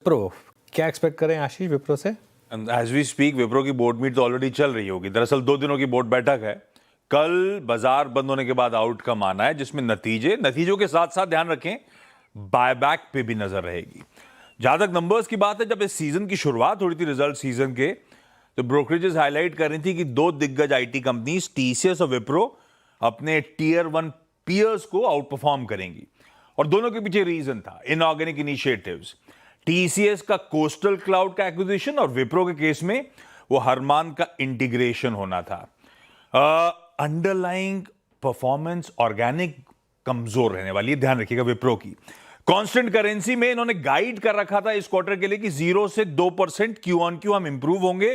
विप्रो क्या एक्सपेक्ट करें आशीष विप्रो से? एज वी स्पीक विप्रो की बोर्ड मीट तो ऑलरेडी चल रही होगी। दरअसल 2 दिनों की बोर्ड बैठक है। कल बाजार बंद होने के बाद आउटकम आना है, जिसमें नतीजों के साथ साथ ध्यान रखें बायबैक पे भी नजर रहेगी। जहां तक नंबर्स की बात है, जब इस सीजन की शुरुआत हो रही थी रिजल्ट सीजन के, तो ब्रोकरेजेस हाईलाइट कर रही थी कि 2 दिग्गज आईटी कंपनीज टीसीएस और विप्रो अपने टियर 1 पीयर्स को आउट परफॉर्म करेंगी। और दोनों के पीछे रीजन था इनऑर्गेनिक इनिशिएटिव्स। टीसीएस का कोस्टल क्लाउड का एक्विजिशन और विप्रो के केस में वो हरमान का इंटीग्रेशन होना था। अंडरलाइंग परफॉर्मेंस ऑर्गेनिक कमजोर रहने वाली है, ध्यान रखिएगा विप्रो की। कांस्टेंट करेंसी में इन्होंने गाइड कर रखा था इस क्वार्टर के लिए कि 0 से 2% क्यू ऑन क्यू हम इंप्रूव होंगे।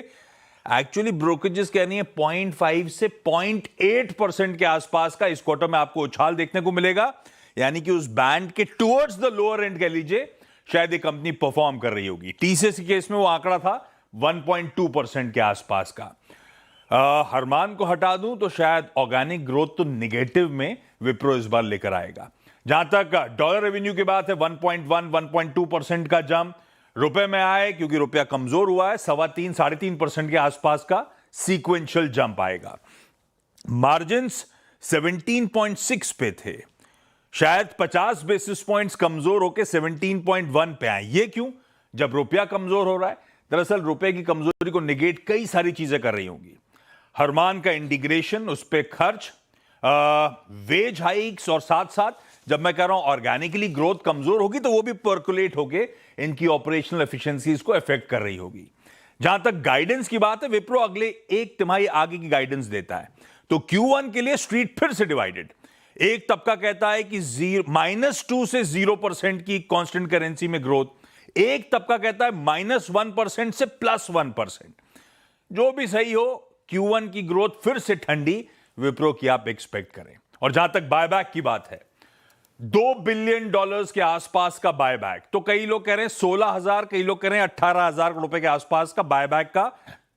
एक्चुअली ब्रोकरेजेस कहनी है 0.5 से 0.8% के आसपास का इस क्वार्टर में आपको उछाल देखने को मिलेगा, यानी कि उस बैंड के टुवर्ड्स द लोअर एंड कह लीजिए शायद ये कंपनी परफॉर्म कर रही होगी। टीसीएस के केस में वो आंकड़ा था 1.2% के आसपास का। हरमान को हटा दूं तो शायद ऑर्गेनिक ग्रोथ तो निगेटिव में विप्रो इस बार लेकर आएगा। जहां तक डॉलर रेवेन्यू की बात है, 1.2% का जंप रुपए में आए क्योंकि रुपया कमजोर हुआ है। 3.25-3.5% के आसपास का सीक्वेंशियल जंप आएगा। मार्जिन्स 17.6 पे थे, शायद 50 बेसिस पॉइंट्स कमजोर होकर 17.1 पे आए। ये क्यों? जब रुपया कमजोर हो रहा है। दरअसल रुपए की कमजोरी को निगेट कई सारी चीजें कर रही होंगी। हरमान का इंटीग्रेशन, उस पर खर्च, वेज हाइक्स, और साथ साथ जब मैं कह रहा हूं ऑर्गेनिकली ग्रोथ कमजोर होगी तो वो भी पर्कुलेट होके इनकी ऑपरेशनल एफिशिएंसीज को अफेक्ट कर रही होगी। जहां तक गाइडेंस की बात है, विप्रो अगले 1 तिमाही आगे की गाइडेंस देता है, तो Q1 के लिए स्ट्रीट फिर से डिवाइडेड। एक तबका कहता है कि -2 से 0% की कांस्टेंट करेंसी में ग्रोथ, एक तबका कहता है -1% से +1%। जो भी सही हो, Q1 की ग्रोथ फिर से ठंडी विप्रो की आप एक्सपेक्ट करें। और जहां तक बायबैक की बात है, $2 बिलियन के आसपास का बायबैक, तो कई लोग कह रहे हैं 16,000, कई लोग कह रहे हैं 18,000 करोड़ रुपए के आसपास का बायबैक का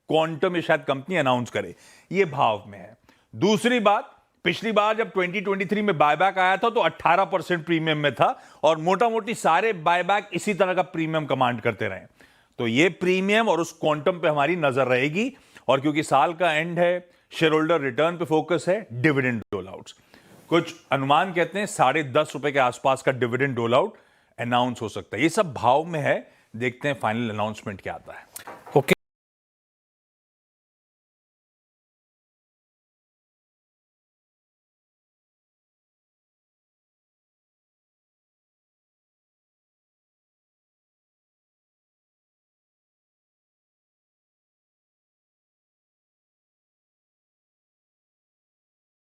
क्वांटम शायद कंपनी अनाउंस करे। यह भाव में है। दूसरी बात, पिछली बार जब 2023 में बायबैक आया था तो 18% प्रीमियम में था, और मोटा मोटी सारे बायबैक इसी तरह का प्रीमियम कमांड करते रहे। तो ये प्रीमियम और उस क्वांटम पे हमारी नजर रहेगी। और क्योंकि साल का एंड है, शेयर होल्डर रिटर्न पे फोकस है, डिविडेंड डोल आउट्स, कुछ अनुमान कहते हैं ₹10.5 के आसपास का डिविडेंड डोल आउट अनाउंस हो सकता है। ये सब भाव में है, देखते हैं फाइनल अनाउंसमेंट क्या आता है।